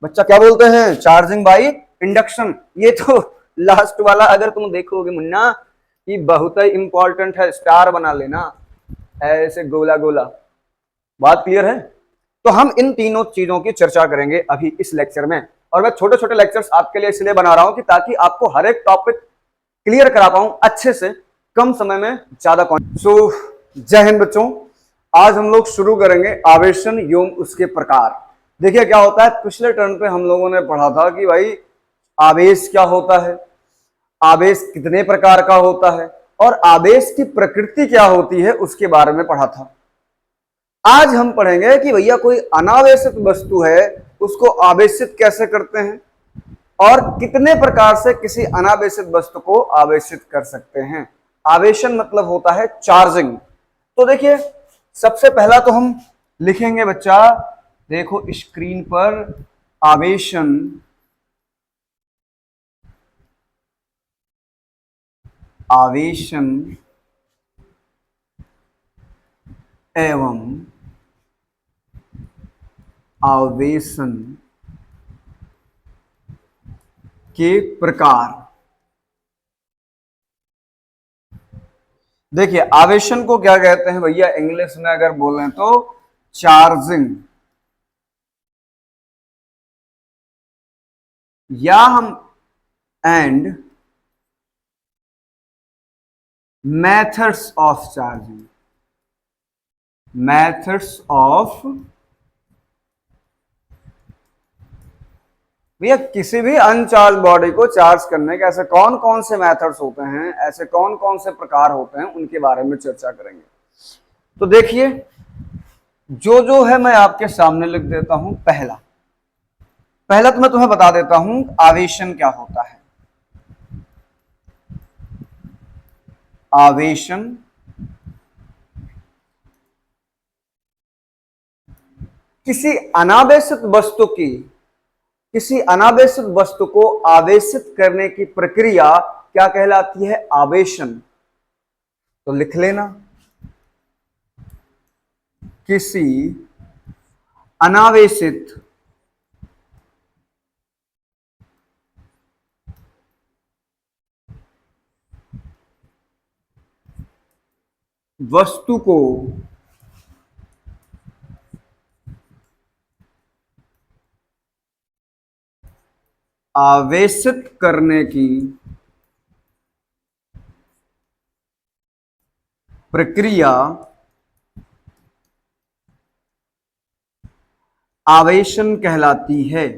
बच्चा क्या बोलते हैं, चार्जिंग बाई इंडक्शन। ये तो लास्ट वाला अगर तुम देखोगे मुन्ना, ये बहुत ही इंपॉर्टेंट है, स्टार बना लेना ऐसे गोला गोला। बात क्लियर है? तो हम इन तीनों चीजों की चर्चा करेंगे अभी इस लेक्चर में, और मैं छोटे छोटे लेक्चर्स आपके लिए इसलिए बना रहा हूं कि ताकि आपको हर एक टॉपिक क्लियर करा पाऊं अच्छे से, कम समय में ज्यादा। सो जय हिंद बच्चों, आज हम लोग शुरू करेंगे आवेशन एवं उसके प्रकार। देखिए क्या होता है, पिछले टर्न पे हम लोगों ने पढ़ा था कि भाई आवेश क्या होता है, आवेश कितने प्रकार का होता है, और आवेश की प्रकृति क्या होती है उसके बारे में पढ़ा था। आज हम पढ़ेंगे कि भैया कोई अनावेशित वस्तु है उसको आवेशित कैसे करते हैं, और कितने प्रकार से किसी अनावेशित वस्तु को आवेशित कर सकते हैं। आवेशन मतलब होता है चार्जिंग। तो देखिए सबसे पहला तो हम लिखेंगे बच्चा, देखो स्क्रीन पर, आवेशन आवेशन एवं आवेशन के प्रकार। देखिए आवेशन को क्या कहते हैं भैया, इंग्लिश में अगर बोलें तो चार्जिंग, या हम and methods of charging, methods of, भैया किसी भी अनचार्ज बॉडी को चार्ज करने के ऐसे कौन कौन से मेथड्स होते हैं, ऐसे कौन कौन से प्रकार होते हैं, उनके बारे में चर्चा करेंगे। तो देखिए जो जो है मैं आपके सामने लिख देता हूं। पहला पहला तो मैं तुम्हें बता देता हूं आवेशन क्या होता है। आवेशन किसी अनावेशित वस्तु की, किसी अनावेशित वस्तु को आवेशित करने की प्रक्रिया क्या कहलाती है, आवेशन। तो लिख लेना, किसी अनावेशित वस्तु को आवेशित करने की प्रक्रिया आवेशन कहलाती है।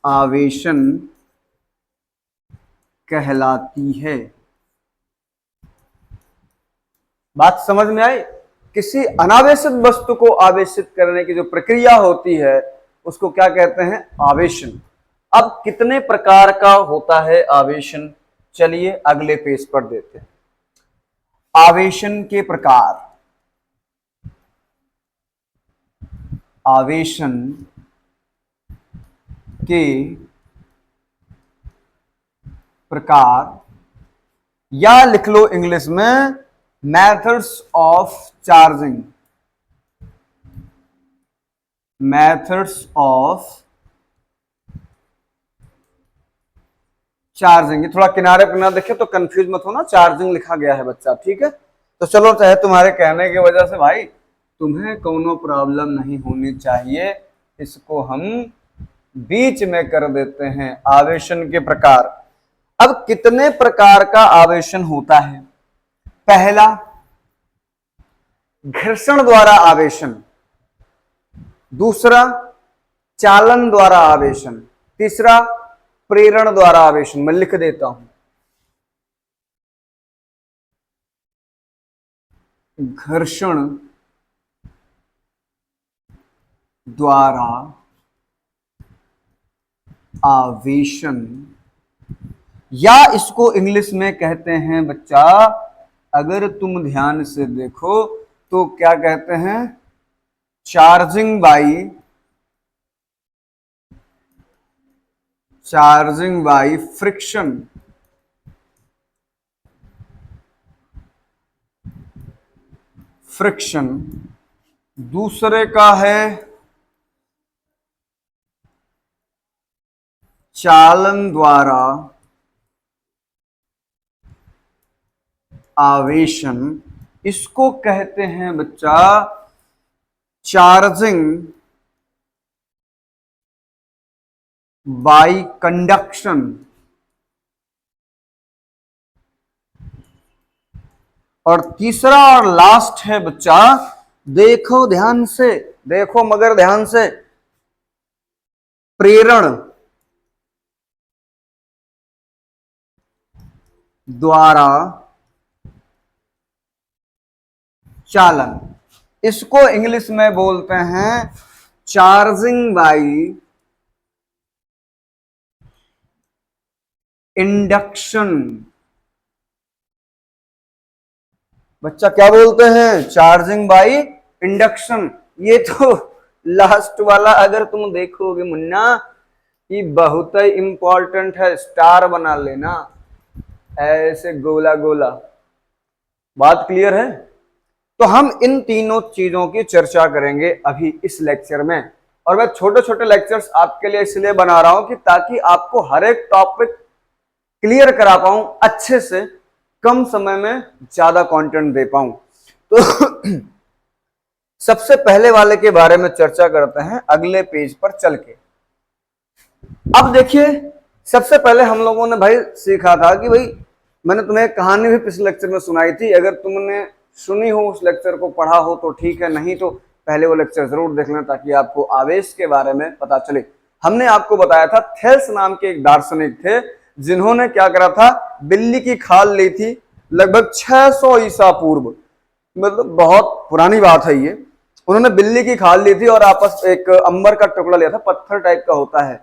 आवेशन कहलाती है। बात समझ में आई? किसी अनावेशित वस्तु को आवेशित करने की जो प्रक्रिया होती है उसको क्या कहते हैं, आवेशन। अब कितने प्रकार का होता है आवेशन, चलिए अगले पेज पर देते हैं। आवेशन के प्रकार, आवेशन के प्रकार, या लिख लो इंग्लिश में methods of charging, methods of charging. ये थोड़ा किनारे पर ना देखे तो कंफ्यूज मत होना, चार्जिंग लिखा गया है बच्चा, ठीक है। तो चलो, चाहे तुम्हारे कहने की वजह से भाई तुम्हें कोनो प्रॉब्लम नहीं होनी चाहिए, इसको हम बीच में कर देते हैं। आवेशन के प्रकार, अब कितने प्रकार का आवेशन होता है। पहला घर्षण द्वारा आवेशन, दूसरा चालन द्वारा आवेशन, तीसरा प्रेरण द्वारा आवेशन। मैं लिख देता हूं, घर्षण द्वारा आवेशन, या इसको इंग्लिश में कहते हैं बच्चा, अगर तुम ध्यान से देखो तो क्या कहते हैं, चार्जिंग बाई फ्रिक्शन। फ्रिक्शन दूसरे का है चालन द्वारा आवेशन, इसको कहते हैं बच्चा चार्जिंग बाय कंडक्शन। और तीसरा और लास्ट है बच्चा, देखो ध्यान से, देखो मगर ध्यान से, प्रेरण द्वारा चालन। इसको इंग्लिश में बोलते हैं चार्जिंग बाय इंडक्शन। बच्चा क्या बोलते हैं? Charging by induction. ये तो लास्ट वाला अगर तुम देखोगे मुन्ना, ये बहुत ही इंपॉर्टेंट है, स्टार बना लेना ऐसे गोला गोला। बात क्लियर है? तो हम इन तीनों चीजों की चर्चा करेंगे अभी इस लेक्चर में। और मैं छोटे छोटे लेक्चर्स आपके लिए इसलिए बना रहा हूं कि ताकि आपको हर एक टॉपिक क्लियर करा पाऊं अच्छे से, कम समय में ज्यादा कंटेंट दे पाऊं। तो सबसे पहले वाले के बारे में चर्चा करते हैं अगले पेज पर चल के। अब देखिए, सबसे पहले हम लोगों ने भाई सीखा था कि भाई मैंने तुम्हें एक कहानी भी पिछले लेक्चर में सुनाई थी। अगर तुमने सुनी हो, उस लेक्चर को पढ़ा हो तो ठीक है, नहीं तो पहले वो लेक्चर जरूर देख लेना ताकि आपको आवेश के बारे में पता चले। हमने आपको बताया था थेल्स नाम के एक दार्शनिक थे जिन्होंने क्या करा था, बिल्ली की खाल ली थी लगभग 600 ईसा पूर्व, मतलब बहुत पुरानी बात है ये। उन्होंने बिल्ली की खाल ली थी और आपस एक अंबर का टुकड़ा लिया था, पत्थर टाइप का होता है,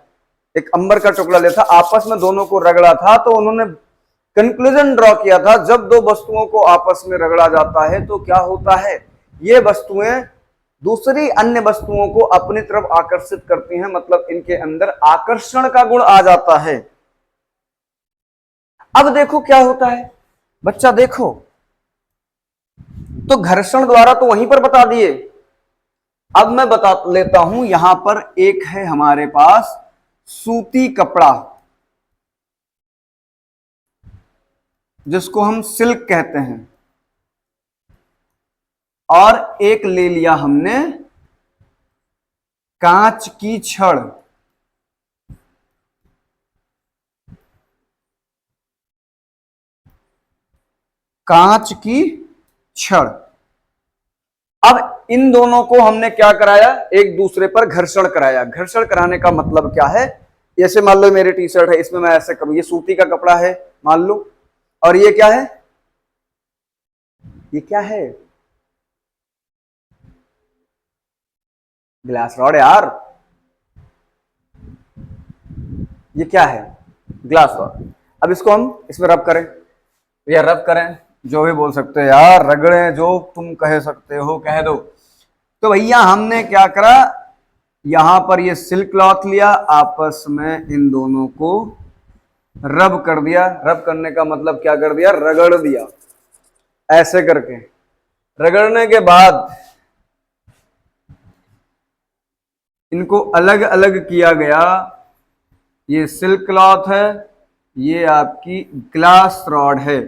एक अंबर का टुकड़ा लिया था, आपस में दोनों को रगड़ा था। तो उन्होंने कंक्लूजन ड्रॉ किया था, जब दो वस्तुओं को आपस में रगड़ा जाता है तो क्या होता है, ये वस्तुएं दूसरी अन्य वस्तुओं को अपनी तरफ आकर्षित करती हैं, मतलब इनके अंदर आकर्षण का गुण आ जाता है। अब देखो क्या होता है बच्चा, देखो तो घर्षण द्वारा तो वहीं पर बता दिए। अब मैं बता लेता हूं, यहां पर एक है हमारे पास सूती कपड़ा जिसको हम सिल्क कहते हैं, और एक ले लिया हमने कांच की छड़। कांच की छड़। अब इन दोनों को हमने क्या कराया, एक दूसरे पर घर्षण कराया। घर्षण कराने का मतलब क्या है, जैसे मान लो मेरी टी शर्ट है, इसमें मैं ऐसे करूं, ये सूती का कपड़ा है मान लो, और ये क्या है, ये क्या है, ग्लास रॉड यार, ये क्या है, ग्लास रॉड। अब इसको हम इसमें रब करें या रब करें, जो भी बोल सकते हो यार, रगड़े, जो तुम कह सकते हो कह दो। तो भैया हमने क्या करा, यहां पर ये सिल्क क्लॉथ लिया, आपस में इन दोनों को रब कर दिया। रब करने का मतलब क्या कर दिया, रगड़ दिया ऐसे करके। रगड़ने के बाद इनको अलग अलग किया गया। ये सिल्क क्लॉथ है, ये आपकी ग्लास रॉड है।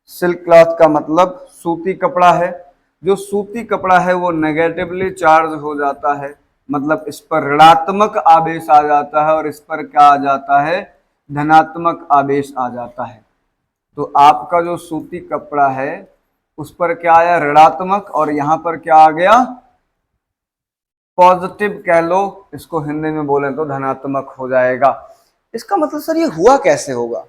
सिल्क क्लॉथ का मतलब सूती कपड़ा है। जो सूती कपड़ा है वो नेगेटिवली चार्ज हो जाता है, मतलब इस पर ऋणात्मक आवेश आ जाता है, और इस पर क्या आ जाता है, धनात्मक आवेश आ जाता है। तो आपका जो सूती कपड़ा है उस पर क्या आया, ऋणात्मक, और यहां पर क्या आ गया, पॉजिटिव कह लो, इसको हिंदी में बोले तो धनात्मक हो जाएगा। इसका मतलब सर ये हुआ कैसे होगा,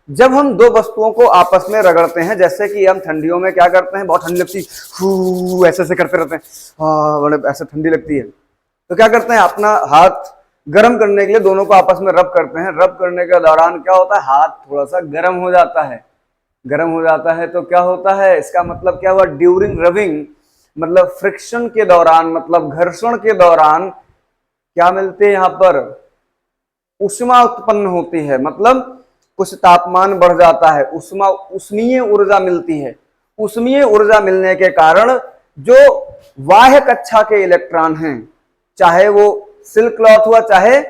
जब हम दो वस्तुओं को आपस में रगड़ते हैं, जैसे कि हम ठंडियों में क्या करते हैं, बहुत ठंडी लगती है, ऐसे ऐसे करते रहते हैं, हाँ बड़े ऐसे ठंडी लगती है, तो क्या करते हैं, अपना हाथ गर्म करने के लिए दोनों को आपस में रब करते हैं। रब करने के दौरान क्या होता है, हाथ थोड़ा सा गर्म हो जाता है। गर्म हो जाता है तो क्या होता है, इसका मतलब क्या हुआ, ड्यूरिंग रबिंग, मतलब फ्रिक्शन के दौरान, मतलब घर्षण के दौरान क्या मिलते हैं, यहां पर ऊष्मा उत्पन्न होती है, मतलब कुछ तापमान बढ़ जाता है, उष्मीय ऊर्जा मिलती है। उष्मीय ऊर्जा मिलने के कारण जो बाह्य कक्षा के इलेक्ट्रॉन हैं, चाहे वो सिल्क क्लॉथ हुआ चाहे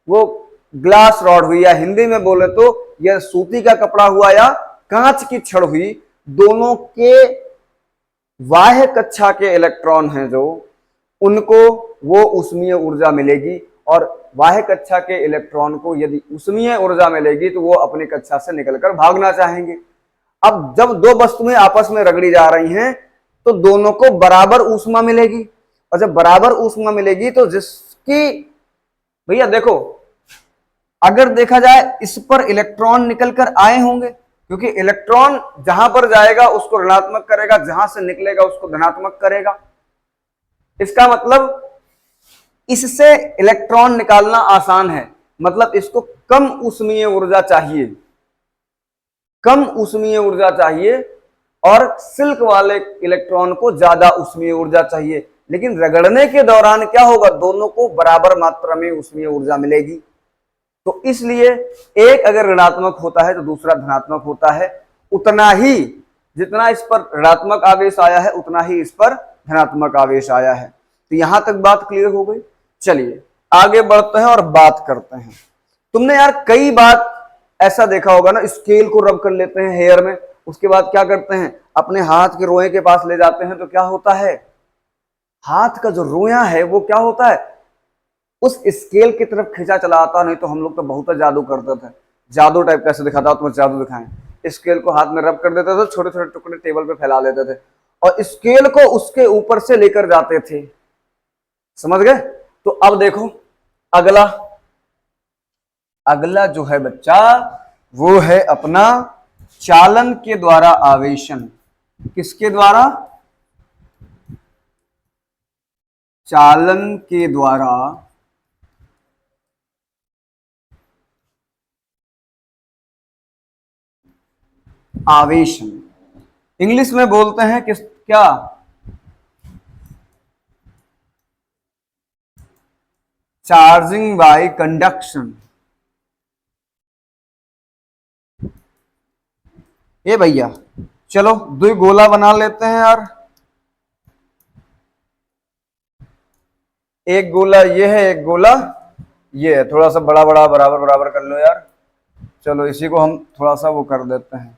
वो ग्लास रॉड हुई, या हिंदी में बोले तो यह सूती का कपड़ा हुआ या कांच की छड़ हुई, दोनों के बाह्य कक्षा के इलेक्ट्रॉन हैं जो, उनको वो ऊष्मीय ऊर्जा मिलेगी, और बाह्य कक्षा के इलेक्ट्रॉन को यदि ऊष्मीय ऊर्जा मिलेगी तो वो अपनी कक्षा से निकलकर भागना चाहेंगे। अब जब दो वस्तुएं आपस में रगड़ी जा रही हैं तो दोनों को बराबर ऊष्मा मिलेगी, और जब बराबर ऊष्मा मिलेगी तो जिसकी, भैया देखो, अगर देखा जाए इस पर इलेक्ट्रॉन निकलकर आए होंगे, क्योंकि इलेक्ट्रॉन जहां पर जाएगा उसको ऋणात्मक करेगा, जहां से निकलेगा उसको धनात्मक करेगा। इसका मतलब इससे इलेक्ट्रॉन निकालना आसान है, मतलब इसको कम ऊष्मीय ऊर्जा चाहिए, कम ऊष्मीय ऊर्जा चाहिए, और सिल्क वाले इलेक्ट्रॉन को ज्यादा ऊष्मीय ऊर्जा चाहिए। लेकिन रगड़ने के दौरान क्या होगा, दोनों को बराबर मात्रा में ऊष्मीय ऊर्जा मिलेगी। तो इसलिए एक अगर ऋणात्मक होता है तो दूसरा धनात्मक होता है, उतना ही जितना इस पर ऋणात्मक आवेश आया है उतना ही इस पर धनात्मक आवेश आया है। तो यहां तक बात क्लियर हो गई। चलिए आगे बढ़ते हैं और बात करते हैं। तुमने यार कई बार ऐसा देखा होगा ना, स्केल को रब कर लेते हैं हेयर में, उसके बाद क्या करते हैं, अपने हाथ के रोए के पास ले जाते हैं, तो क्या होता है, हाथ का जो रोया है वो क्या होता है, उस स्केल की तरफ खींचा चला आता। नहीं तो हम लोग तो बहुत जादू करते थे, जादू टाइप कैसे दिखाता हूं, तुम्हें जादू दिखाएं। स्केल को हाथ में रब कर देते थे, छोटे छोटे टुकड़े टेबल पे फैला लेते थे, और स्केल को उसके ऊपर से लेकर जाते थे। समझ गए? तो अब देखो अगला, अगला जो है बच्चा वो है अपना चालन के द्वारा आवेशन। किसके द्वारा? चालन के द्वारा आवेशन। इंग्लिश में बोलते हैं किस, क्या? Charging by conduction. ये भैया चलो दो गोला बना लेते हैं यार। एक गोला ये है, एक गोला ये है, थोड़ा सा बड़ा बड़ा बराबर बराबर कर लो यार। चलो इसी को हम थोड़ा सा वो कर देते हैं।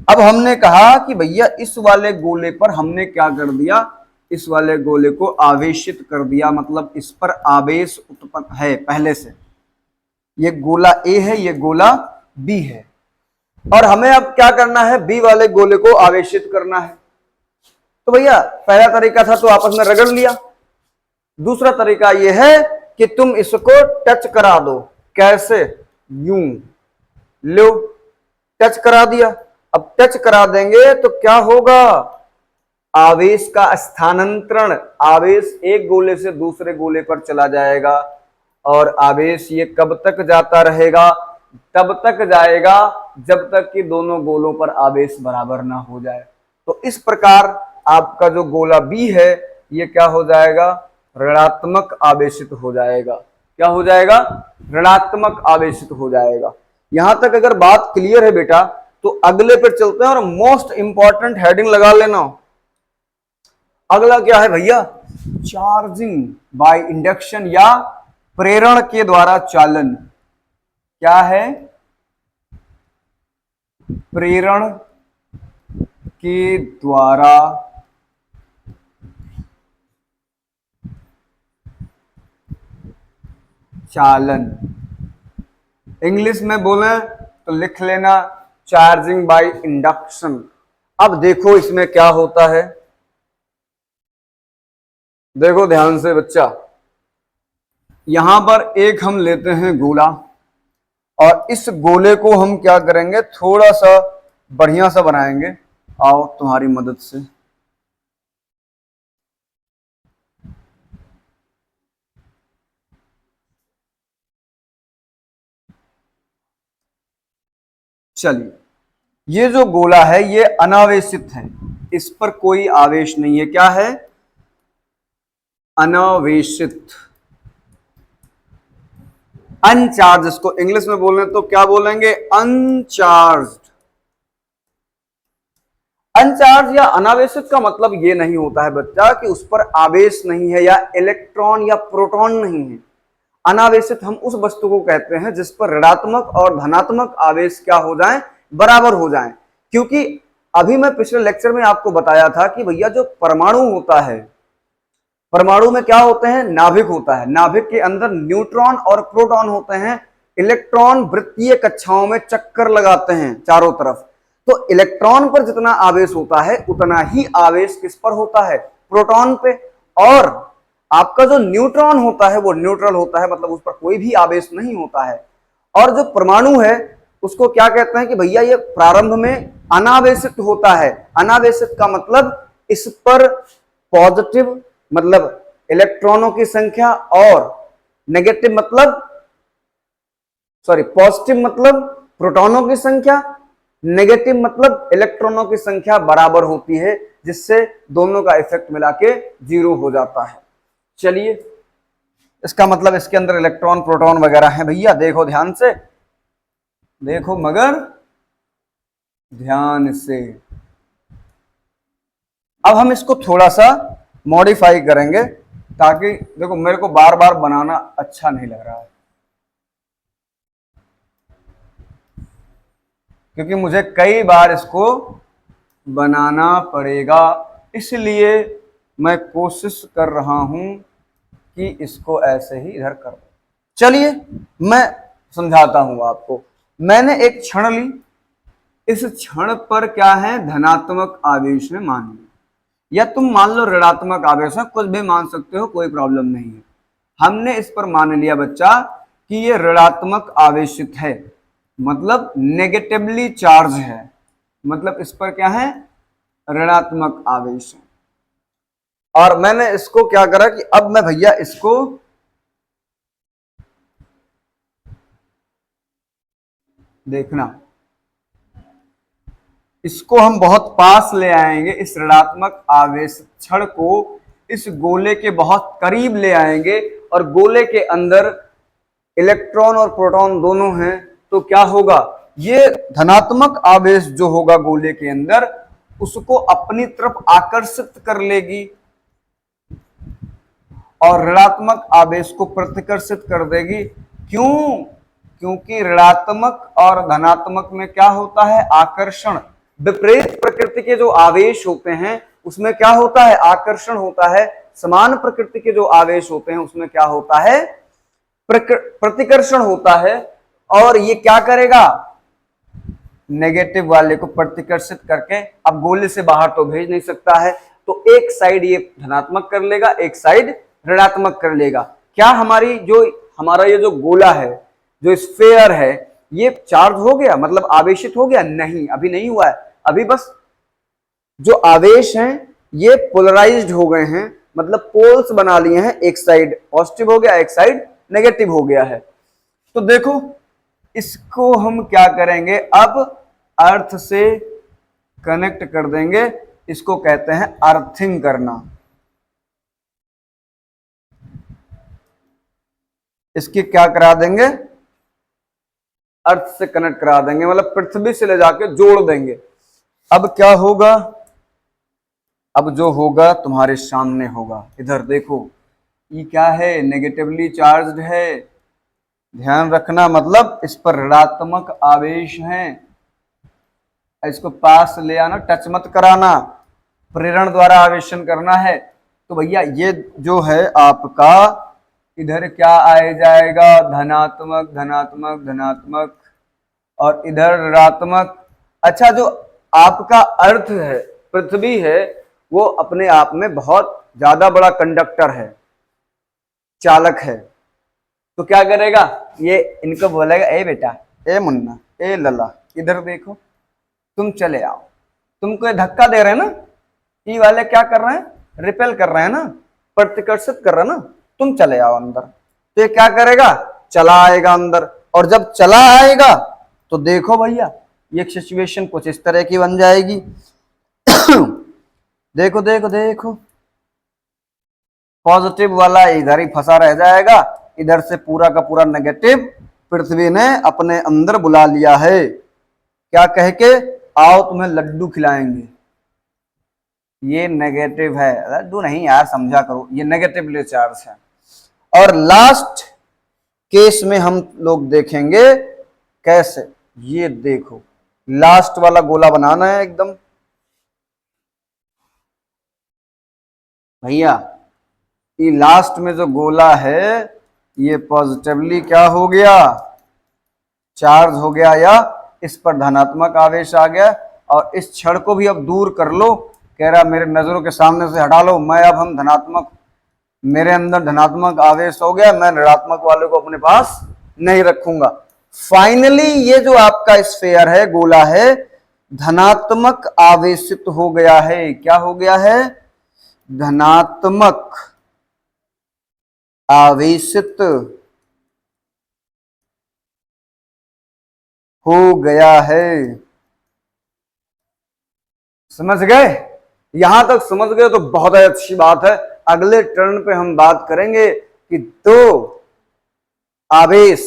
अब हमने कहा कि भैया इस वाले गोले पर हमने क्या कर दिया, इस वाले गोले को आवेशित कर दिया, मतलब इस पर आवेश उत्पन्न है पहले से। ये गोला ए है, ये गोला बी है, और हमें अब क्या करना है, बी वाले गोले को आवेशित करना है। तो भैया पहला तरीका था तो आपस में रगड़ लिया, दूसरा तरीका यह है कि तुम इसको टच करा दो। कैसे? यूं लो, टच करा दिया। अब टच करा देंगे तो क्या होगा, आवेश का स्थानांतरण, आवेश एक गोले से दूसरे गोले पर चला जाएगा, और आवेश ये कब तक जाता रहेगा, तब तक जाएगा जब तक कि दोनों गोलों पर आवेश बराबर ना हो जाए। तो इस प्रकार आपका जो गोला बी है ये क्या हो जाएगा, ऋणात्मक आवेशित हो जाएगा। क्या हो जाएगा? ऋणात्मक आवेशित हो जाएगा। यहां तक अगर बात क्लियर है बेटा तो अगले पर चलते हैं, और मोस्ट इंपॉर्टेंट हेडिंग लगा लेना। अगला क्या है भैया, चार्जिंग बाय इंडक्शन या प्रेरण के द्वारा चालन। क्या है? प्रेरण के द्वारा चालन। इंग्लिश में बोले तो लिख लेना चार्जिंग बाय इंडक्शन। अब देखो इसमें क्या होता है, देखो ध्यान से बच्चा, यहां पर एक हम लेते हैं गोला, और इस गोले को हम क्या करेंगे, थोड़ा सा बढ़िया सा बनाएंगे। आओ तुम्हारी मदद से। चलिए ये जो गोला है ये अनावेशित है, इस पर कोई आवेश नहीं है। क्या है? अनावेशित, अनचार्ज। इसको इंग्लिश में बोलने तो क्या बोलेंगे, अनचार्ज्ड। अनचार्ज या अनावेशित का मतलब ये नहीं होता है बच्चा कि उस पर आवेश नहीं है या इलेक्ट्रॉन या प्रोटॉन नहीं है। अनावेशित हम उस वस्तु को कहते हैं जिस पर ऋणात्मक और धनात्मक आवेश क्या हो जाएं, बराबर हो जाएं। क्योंकि अभी मैं पिछले लेक्चर में आपको बताया था कि भैया जो परमाणु होता है, परमाणु में क्या होते हैं, नाभिक होता है, नाभिक के अंदर न्यूट्रॉन और प्रोटॉन होते हैं। इलेक्ट्रॉन वृत्तीय कक्षाओं में चक्कर लगाते हैं चारों तरफ। तो इलेक्ट्रॉन पर जितना आवेश होता है उतना ही आवेश किस पर होता है, प्रोटॉन पे। और आपका जो न्यूट्रॉन होता है वो न्यूट्रल होता है, मतलब उस पर कोई भी आवेश नहीं होता है। और जो परमाणु है उसको क्या कहते हैं कि भैया ये प्रारंभ में अनावेशित होता है। अनावेशित का मतलब इस पर पॉजिटिव मतलब इलेक्ट्रॉनों की संख्या और नेगेटिव मतलब पॉजिटिव मतलब प्रोटॉनों की संख्या, नेगेटिव मतलब इलेक्ट्रॉनों की संख्या बराबर होती है, जिससे दोनों का इफेक्ट मिला के 0 हो जाता है। चलिए, इसका मतलब इसके अंदर इलेक्ट्रॉन प्रोटॉन वगैरह हैं भैया, देखो ध्यान से, देखो मगर ध्यान से। अब हम इसको थोड़ा सा मॉडिफाई करेंगे, ताकि देखो मेरे को बार बार बनाना अच्छा नहीं लग रहा है, क्योंकि मुझे कई बार इसको बनाना पड़ेगा, इसलिए मैं कोशिश कर रहा हूं कि इसको ऐसे ही इधर कर। चलिए मैं समझाता हूं आपको। मैंने एक क्षण ली, इस क्षण पर क्या है, धनात्मक आवेश है मान लो, या तुम मान लो ऋणात्मक आवेश है, कुछ भी मान सकते हो, कोई प्रॉब्लम नहीं है। हमने इस पर मान लिया बच्चा कि ये ऋणात्मक आवेशित है, मतलब नेगेटिवली चार्ज है, मतलब इस पर क्या है, ऋणात्मक आवेश है। और मैंने इसको क्या करा कि अब मैं भैया इसको देखना, इसको हम बहुत पास ले आएंगे, इस ऋणात्मक आवेश क्षण को इस गोले के बहुत करीब ले आएंगे, और गोले के अंदर इलेक्ट्रॉन और प्रोटॉन दोनों हैं, तो क्या होगा, ये धनात्मक आवेश जो होगा गोले के अंदर उसको अपनी तरफ आकर्षित कर लेगी और ऋणात्मक आवेश को प्रतिकर्षित कर देगी। क्यों? क्योंकि ऋणात्मक और धनात्मक में क्या होता है, आकर्षण। विपरीत प्रकृति के जो आवेश होते हैं उसमें क्या होता है, आकर्षण होता है। समान प्रकृति के जो आवेश होते हैं उसमें क्या होता है, प्रतिकर्षण होता है। और ये क्या करेगा, नेगेटिव वाले को प्रतिकर्षित करके, अब गोले से बाहर तो भेज नहीं सकता है, तो एक साइड ये धनात्मक कर लेगा, एक साइड ऋणात्मक कर लेगा। क्या हमारा ये जो गोला है, जो स्फेयर है, ये चार्ज हो गया, मतलब आवेशित हो गया? नहीं, अभी नहीं हुआ है। अभी बस जो आवेश हैं ये पोलराइज्ड हो गए हैं, मतलब पोल्स बना लिए हैं, एक साइड पॉजिटिव हो गया, एक साइड नेगेटिव हो गया है। तो देखो इसको हम क्या करेंगे, अब अर्थ से कनेक्ट कर देंगे, इसको कहते हैं अर्थिंग करना। इसकी क्या करा देंगे, अर्थ से कनेक्ट करा देंगे, मतलब पृथ्वी से ले जाके जोड़ देंगे। अब क्या होगा, अब जो होगा तुम्हारे सामने होगा, इधर देखो, ये क्या है, नेगेटिवली चार्ज्ड है, ध्यान रखना, मतलब इस पर ऋणात्मक आवेश है। इसको पास ले आना, टच मत कराना, प्रेरण द्वारा आवेशन करना है। तो भैया ये जो है आपका इधर क्या आ जाएगा, धनात्मक धनात्मक धनात्मक, और इधर ऋणात्मक। अच्छा, जो आपका अर्थ है, पृथ्वी है, वो अपने आप में बहुत ज्यादा बड़ा कंडक्टर है, चालक है। तो क्या करेगा, ये इनको बोलेगा, ए बेटा, ए मुन्ना, ए लला, इधर देखो, तुम चले आओ। तुमको धक्का दे रहे हैं ना, ई वाले क्या कर रहे हैं, रिपेल कर रहे हैं ना, प्रतिकर्षित कर रहे हैं ना, तुम चले आओ अंदर। तो ये क्या करेगा, चला आएगा अंदर, और जब चला आएगा तो देखो भैया ये सिचुएशन कुछ इस तरह की बन जाएगी। देखो देखो देखो, पॉजिटिव वाला इधर ही फंसा रह जाएगा, इधर से पूरा का पूरा नेगेटिव पृथ्वी ने अपने अंदर बुला लिया है, क्या कह के, आओ तुम्हें लड्डू खिलाएंगे। ये नेगेटिव है, लड्डू नहीं यार, समझा करो, ये नेगेटिवली चार्ज है। और लास्ट केस में हम लोग देखेंगे कैसे। ये देखो, लास्ट वाला गोला बनाना है एकदम भैया। ये लास्ट में जो गोला है ये पॉजिटिवली क्या हो गया, चार्ज हो गया, या इस पर धनात्मक आवेश आ गया। और इस क्षण को भी अब दूर कर लो, कह रहा मेरे नजरों के सामने से हटा लो। मैं अब हम धनात्मक, मेरे अंदर धनात्मक आवेश हो गया, मैं ऋणात्मक वाले को अपने पास नहीं रखूंगा। फाइनली ये जो आपका स्फेयर है, गोला है, धनात्मक आवेशित हो गया है। क्या हो गया है, धनात्मक आवेशित हो गया है। समझ गए? यहां तक समझ गए तो बहुत अच्छी बात है। अगले टर्न पे हम बात करेंगे कि दो आवेश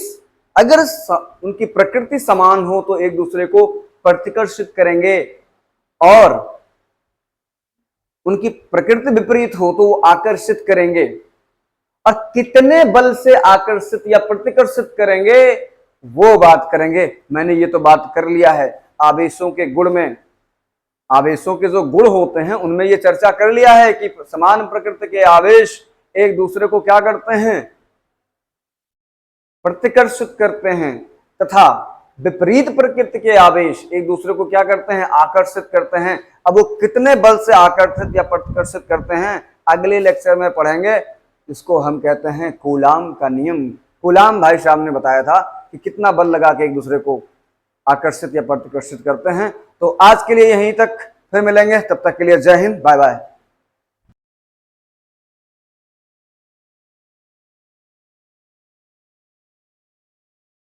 अगर उनकी प्रकृति समान हो तो एक दूसरे को प्रतिकर्षित करेंगे, और उनकी प्रकृति विपरीत हो तो वो आकर्षित करेंगे। और कितने बल से आकर्षित या प्रतिकर्षित करेंगे वो बात करेंगे। मैंने ये तो बात कर लिया है आवेशों के गुण में, आवेशों के जो गुण होते हैं उनमें ये चर्चा कर लिया है कि समान प्रकृति के आवेश एक दूसरे को क्या करते हैं, प्रतिकर्षित करते हैं, तथा विपरीत प्रकृति के आवेश एक दूसरे को क्या करते हैं, आकर्षित करते हैं। अब वो कितने बल से आकर्षित या प्रतिकर्षित करते हैं अगले लेक्चर में पढ़ेंगे। इसको हम कहते हैं कूलाम का नियम। कूलाम भाई साहब ने बताया था कि कितना बल लगा के एक दूसरे को आकर्षित या प्रतिकर्षित करते हैं। तो आज के लिए यहीं तक, फिर मिलेंगे, तब तक के लिए जय हिंद, बाय बाय।